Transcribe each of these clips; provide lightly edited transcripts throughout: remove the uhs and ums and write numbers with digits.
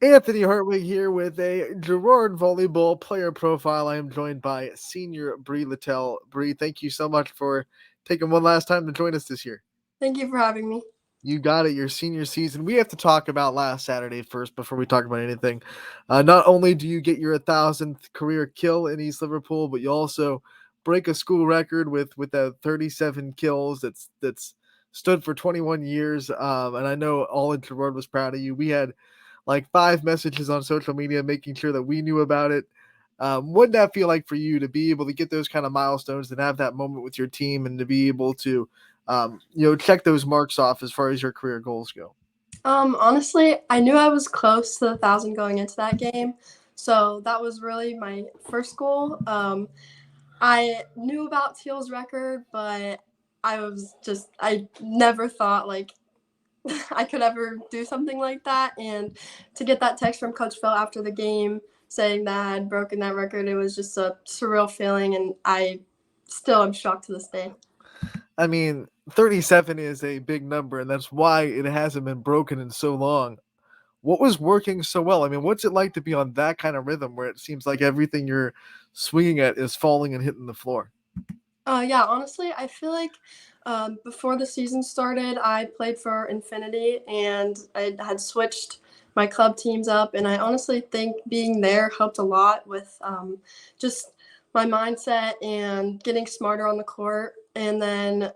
Anthony Hartwig here with a Girard Volleyball player profile. I am joined by senior Bree Latell. Bree, thank you so much for taking one last time to join us this year. Thank you for having me. You got it, your senior season. We have to talk about last Saturday first before we talk about anything. Not only do you get your 1,000th career kill in East Liverpool, but you also break a school record with that 37 kills. That's stood for 21 years. And I know all in Girard was proud of you. We had like 5 messages on social media making sure that we knew about it. What did that feel like for you to be able to get those kind of milestones and have that moment with your team and to be able to, check those marks off as far as your career goals go? Honestly, I knew I was close to the 1,000 going into that game, so that was really my first goal. I knew about Teal's record, but I never thought like I could ever do something like that. And to get that text from Coach Phil after the game saying that I had broken that record, it was just a surreal feeling, and I still am shocked to this day. I mean, 37 is a big number, and that's why it hasn't been broken in so long. What was working so well? I mean, what's it like to be on that kind of rhythm where it seems like everything you're swinging at is falling and hitting the floor? Yeah, honestly, I feel like before the season started, I played for Infinity and I had switched my club teams up. And I honestly think being there helped a lot with just my mindset and getting smarter on the court. And then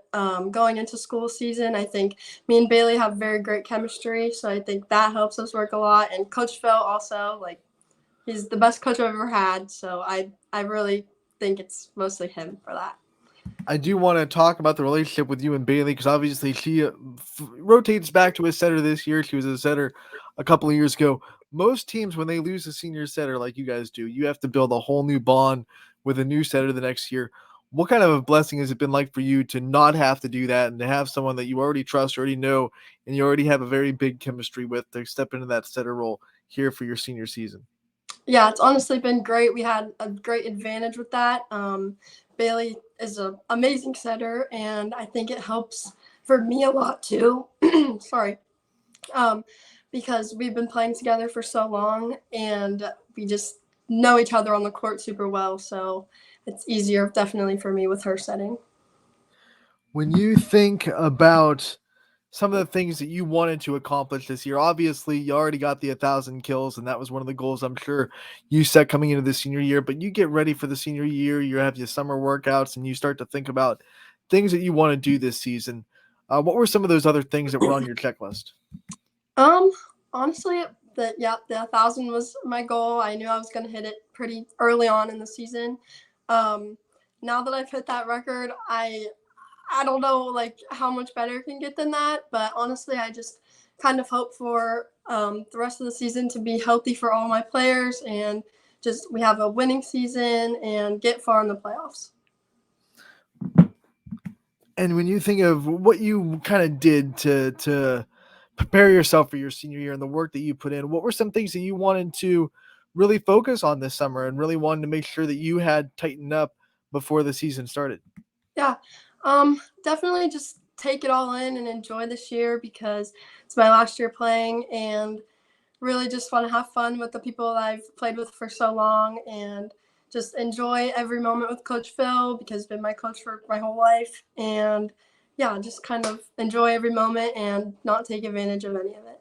going into school season, I think me and Bailey have very great chemistry. So I think that helps us work a lot. And Coach Phil also, like, he's the best coach I've ever had. So I really think it's mostly him for that. I do want to talk about the relationship with you and Bailey because obviously she rotates back to a setter this year. She was a setter a couple of years ago. Most teams, when they lose a senior setter like you guys do, you have to build a whole new bond with a new setter the next year. What kind of a blessing has it been like for you to not have to do that and to have someone that you already trust, already know, and you already have a very big chemistry with to step into that setter role here for your senior season? Yeah, it's honestly been great. We had a great advantage with that. Bailey is an amazing setter, and I think it helps for me a lot too. Sorry. Um, because we've been playing together for so long and we just know each other on the court super well. So it's easier definitely for me with her setting. When you think about some of the things that you wanted to accomplish this year, obviously you already got the 1,000 kills, and that was one of the goals I'm sure you set coming into the senior year. But you get ready for the senior year, you have your summer workouts, and you start to think about things that you want to do this season. What were some of those other things that were on your checklist? Um, honestly, the 1,000 was my goal. I knew I was gonna hit it pretty early on in the season. Um, Now that I've hit that record, I don't know like how much better it can get than that. But honestly, I just kind of hope for the rest of the season to be healthy for all my players and just we have a winning season and get far in the playoffs. And when you think of what you kind of did to prepare yourself for your senior year and the work that you put in, what were some things that you wanted to really focus on this summer and really wanted to make sure that you had tightened up before the season started? Yeah, definitely just take it all in and enjoy this year because it's my last year playing and really just want to have fun with the people that I've played with for so long and just enjoy every moment with Coach Phil because he's been my coach for my whole life. And yeah, just kind of enjoy every moment and not take advantage of any of it.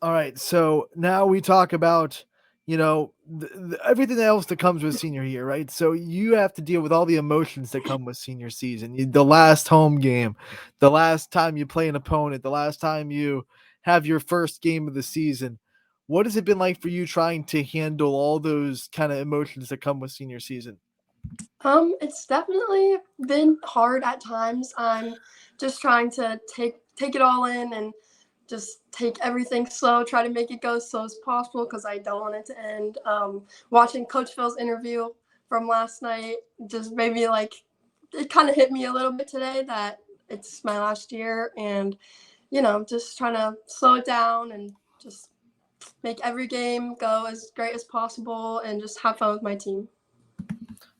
All right, so now we talk about everything else that comes with senior year, right? So you have to deal with all the emotions that come with senior season. The last home game, the last time you play an opponent, the last time you have your first game of the season. What has it been like for you trying to handle all those kind of emotions that come with senior season? It's definitely been hard at times. I'm just trying to take it all in and just take everything slow, try to make it go as slow as possible because I don't want it to end. Watching Coach Phil's interview from last night just made me like, it kind of hit me a little bit today that it's my last year and, just trying to slow it down and just make every game go as great as possible and just have fun with my team.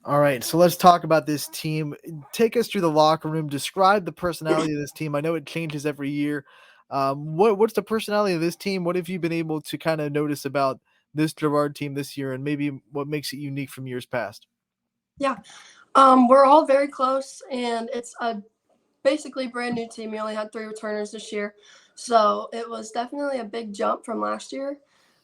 All right, so let's talk about this team. Take us through the locker room. Describe the personality of this team. I know it changes every year. What's the personality of this team? What have you been able to kind of notice about this Girard team this year, and maybe what makes it unique from years past? Yeah. We're all very close, and it's a basically brand new team. We only had 3 returners this year, so it was definitely a big jump from last year.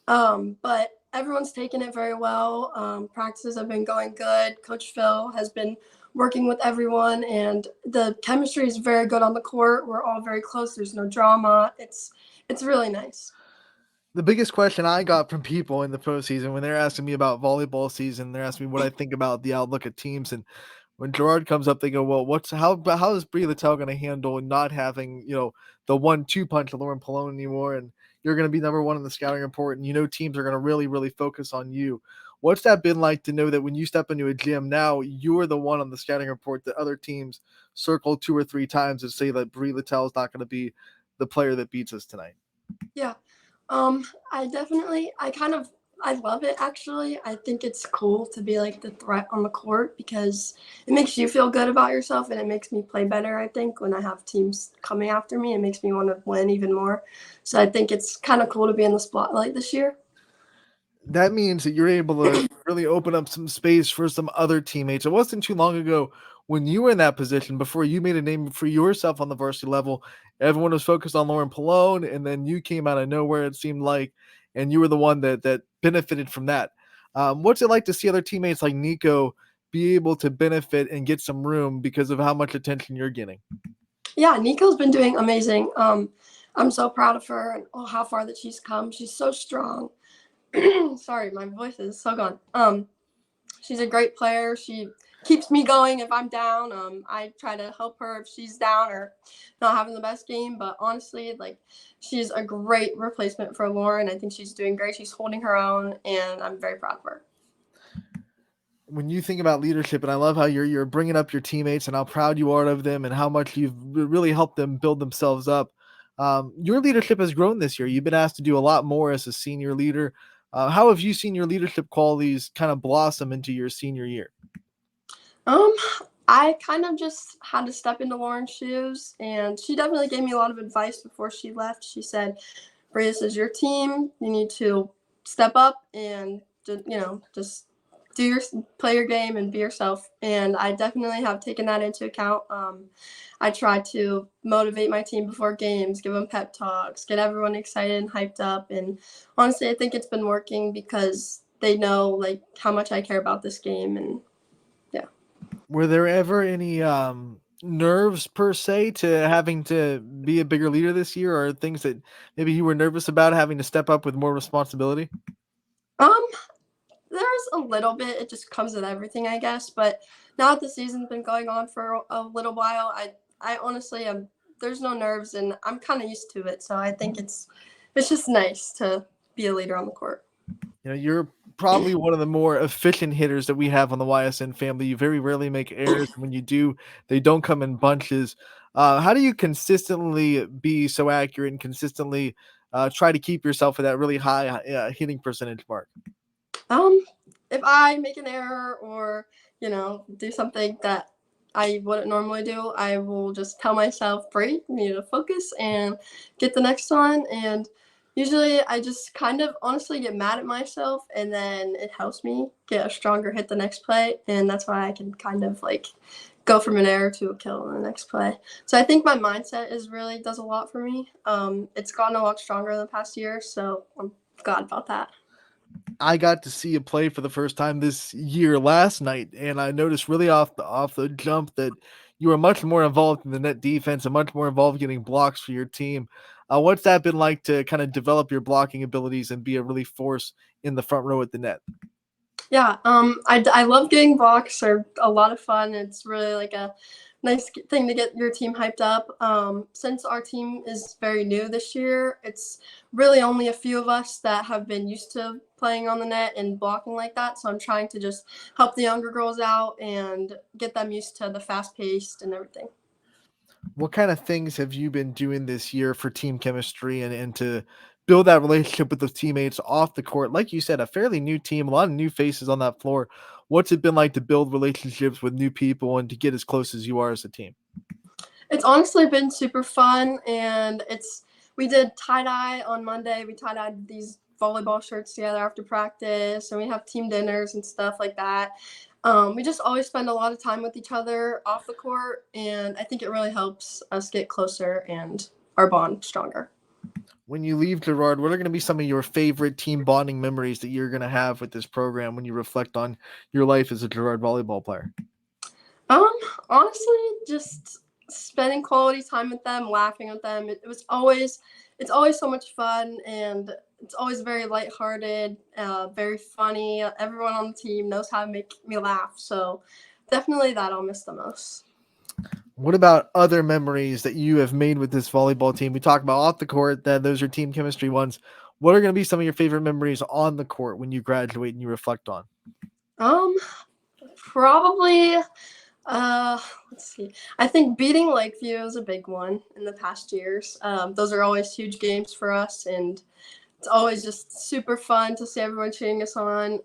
But everyone's taken it very well. Practices have been going good. Coach Phil has been working with everyone, and the chemistry is very good on the court. We're all very close. There's no drama. It's really nice. The biggest question I got from people in the postseason when they're asking me about volleyball season, they're asking me what I think about the outlook of teams. And when Girard comes up, they go, "Well, how is Brie Latell going to handle not having the 1-2 punch of Lauren Pallone anymore? And you're going to be number one in the scouting report, and teams are going to really focus on you." What's that been like to know that when you step into a gym now, you're the one on the scouting report that other teams circle 2 or 3 times and say that Brie Latell is not going to be the player that beats us tonight? Yeah. I love it actually. I think it's cool to be like the threat on the court because it makes you feel good about yourself and it makes me play better. I think when I have teams coming after me, it makes me want to win even more. So I think it's kind of cool to be in the spotlight this year. That means that you're able to really open up some space for some other teammates. It wasn't too long ago when you were in that position before you made a name for yourself on the varsity level. Everyone was focused on Lauren Pallone, and then you came out of nowhere, it seemed like, and you were the one that benefited from that. What's it like to see other teammates like Nico be able to benefit and get some room because of how much attention you're getting? Yeah, Nico's been doing amazing. I'm so proud of her and how far that she's come. She's so strong. Sorry, my voice is so gone. She's a great player. She keeps me going if I'm down. I try to help her if she's down or not having the best game. But honestly, like she's a great replacement for Lauren. I think she's doing great. She's holding her own, and I'm very proud of her. When you think about leadership, and I love how you're bringing up your teammates and how proud you are of them and how much you've really helped them build themselves up. Your leadership has grown this year. You've been asked to do a lot more as a senior leader. How have you seen your leadership qualities kind of blossom into your senior year? Um, I kind of just had to step into Lauren's shoes, and she definitely gave me a lot of advice before she left. She said, "Bria, this is your team. You need to step up and just do your play your game and be yourself." And I definitely have taken that into account. I try to motivate my team before games, give them pep talks, get everyone excited and hyped up. And honestly, I think it's been working because they know like how much I care about this game. And yeah. Were there ever any nerves per se to having to be a bigger leader this year, or things that maybe you were nervous about having to step up with more responsibility? Um, there's a little bit. It just comes with everything, I guess. But now that the season's been going on for a little while, I honestly am. There's no nerves, and I'm kind of used to it. So I think it's just nice to be a leader on the court. You're probably one of the more efficient hitters that we have on the YSN family. You very rarely make errors. When you do, they don't come in bunches. How do you consistently be so accurate and consistently try to keep yourself at that really high hitting percentage mark? Um, if I make an error or do something that I wouldn't normally do, I will just tell myself, "Break, you need to focus and get the next one." And usually, I just kind of honestly get mad at myself, and then it helps me get a stronger hit the next play, and that's why I can kind of like go from an error to a kill in the next play. So I think my mindset is really does a lot for me. It's gotten a lot stronger in the past year, so I'm glad about that. I got to see you play for the first time this year last night, and I noticed really off the jump that you were much more involved in the net defense and much more involved getting blocks for your team. What's that been like to kind of develop your blocking abilities and be a really force in the front row at the net? Yeah, I love getting blocks. They're a lot of fun. It's really like a nice thing to get your team hyped up. Since our team is very new this year, it's really only a few of us that have been used to playing on the net and blocking like that. So I'm trying to just help the younger girls out and get them used to the fast paced and everything. What kind of things have you been doing this year for team chemistry and to build that relationship with the teammates off the court? Like you said, a fairly new team, a lot of new faces on that floor. What's it been like to build relationships with new people and to get as close as you are as a team? It's honestly been super fun, and we did tie-dye on Monday. We tie-dyed these volleyball shirts together after practice, and we have team dinners and stuff like that. We just always spend a lot of time with each other off the court, and I think it really helps us get closer and our bond stronger. When you leave Girard, what are going to be some of your favorite team bonding memories that you're going to have with this program when you reflect on your life as a Girard volleyball player? Um, Honestly, just spending quality time with them, laughing with them. It's always so much fun, and it's always very lighthearted, very funny. Everyone on the team knows how to make me laugh, so definitely that I'll miss the most. What about other memories that you have made with this volleyball team? We talk about off the court, that those are team chemistry ones. What are going to be some of your favorite memories on the court when you graduate and you reflect on? Um, Probably let's see. I think beating Lakeview is a big one in the past years. Those are always huge games for us, and it's always just super fun to see everyone cheering us on.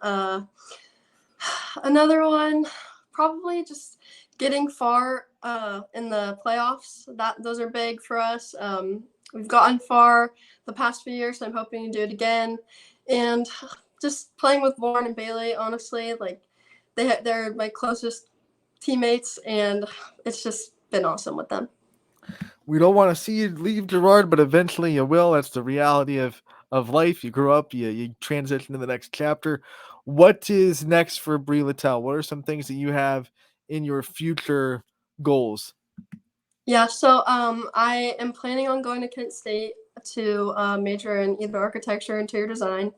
Another one, probably just getting far in the playoffs. Those are big for us. We've gotten far the past few years, so I'm hoping to do it again. And just playing with Lauren and Bailey, honestly, like they're my closest teammates, and it's just been awesome with them. We don't want to see you leave Girard, but eventually you will. That's the reality of life. You grow up, you transition to the next chapter. What is next for Brie Latell? What are some things that you have in your future goals? Yeah, so I am planning on going to Kent State to major in either architecture or interior design.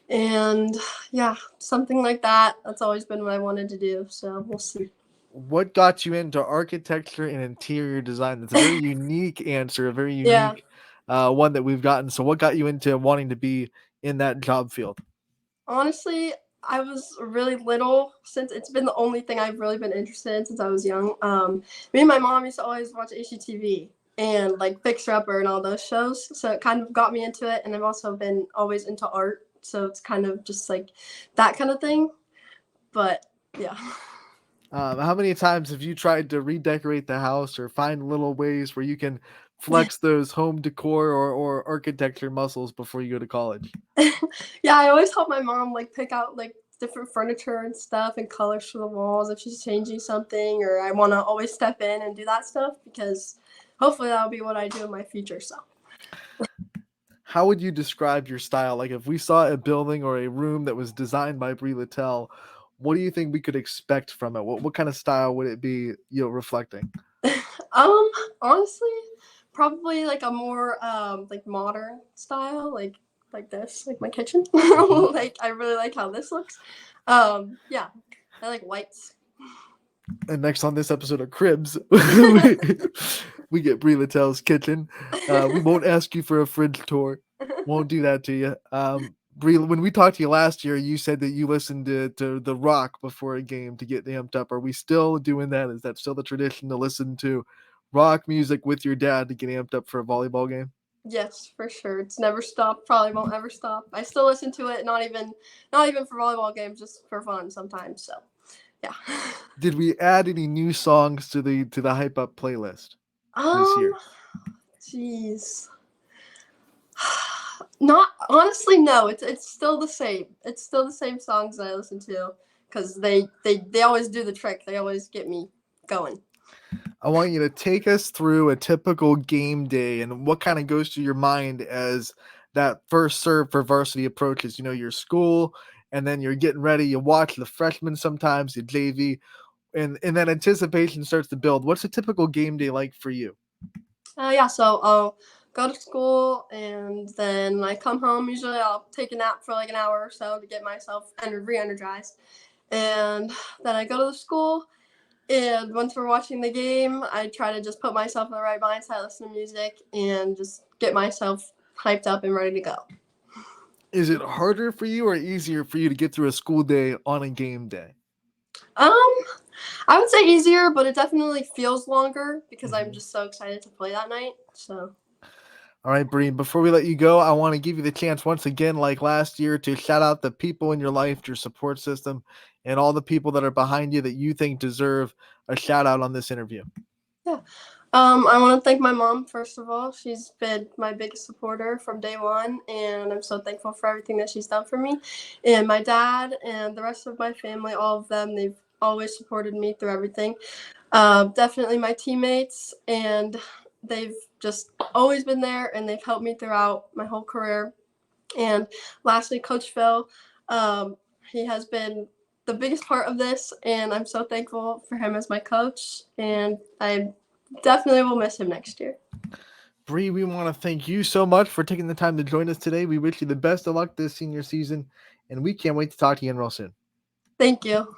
And yeah, something like that. That's always been what I wanted to do. So we'll see. What got you into architecture and interior design? That's a very unique answer, a very Yeah, unique one that we've gotten. So, what got you into wanting to be in that job field? honestly, I was really little since it's been the only thing I've really been interested in since I was young. Me and my mom used to always watch HGTV and like Fixer Upper and all those shows. So it kind of got me into it. And I've also been always into art. So it's kind of just like that kind of thing. But yeah. How many times have you tried to redecorate the house or find little ways where you can flex those home decor or architecture muscles before you go to college? Yeah, I always help my mom like pick out like different furniture and stuff and colors for the walls if she's changing something, or I want to always step in and do that stuff because hopefully that'll be what I do in my future. So How would you describe your style? Like if we saw a building or a room that was designed by Brie Latell, what do you think we could expect from it? What kind of style would it be, reflecting? um honestly, probably like a more like modern style, like this, like my kitchen. Mhm. Like I really like how this looks. Yeah, I like whites. And next on this episode of Cribs, we get Brie Latell's kitchen. We won't ask you for a fridge tour. Won't do that to you. Brie, when we talked to you last year, you said that you listened to The Rock before a game to get amped up. Are we still doing that? Is that still the tradition to listen to rock music with your dad to get amped up for a volleyball game? Yes, for sure. It's never stopped. Probably won't ever stop. I still listen to it. Not even for volleyball games, just for fun sometimes. So, yeah. Did we add any new songs to the hype up playlist this Um. year? Jeez. Not honestly. No. It's still the same. It's still the same songs that I listen to because they always do the trick. They always get me going. I want you to take us through a typical game day and what kind of goes through your mind as that first serve for varsity approaches. Your school, and then you're getting ready. You watch the freshmen sometimes, the JV, and that anticipation starts to build. What's a typical game day like for you? Yeah. So I'll go to school and then I come home. Usually I'll take a nap for like an hour or so to get myself re-energized, and then I go to the school. And once we're watching the game, I try to just put myself in the right mindset, listen to music, and just get myself hyped up and ready to go. Is it harder for you or easier for you to get through a school day on a game day? Um, I would say easier, but it definitely feels longer because I'm Mhm. just so excited to play that night. So All right, Breen, before we let you go, I want to give you the chance once again, like last year, to shout out the people in your life, your support system, and all the people that are behind you that you think deserve a shout out on this interview. yeah. I want to thank my mom, first of all. She's been my biggest supporter from day one, and I'm so thankful for everything that she's done for me. And my dad and the rest of my family, all of them, they've always supported me through everything. Definitely my teammates, and they've just always been there, and they've helped me throughout my whole career. And lastly, Coach Phil, he has been the biggest part of this, and I'm so thankful for him as my coach, and I definitely will miss him next year. Bree, we want to thank you so much for taking the time to join us today. We wish you the best of luck this senior season, and we can't wait to talk to you again real soon. Thank you.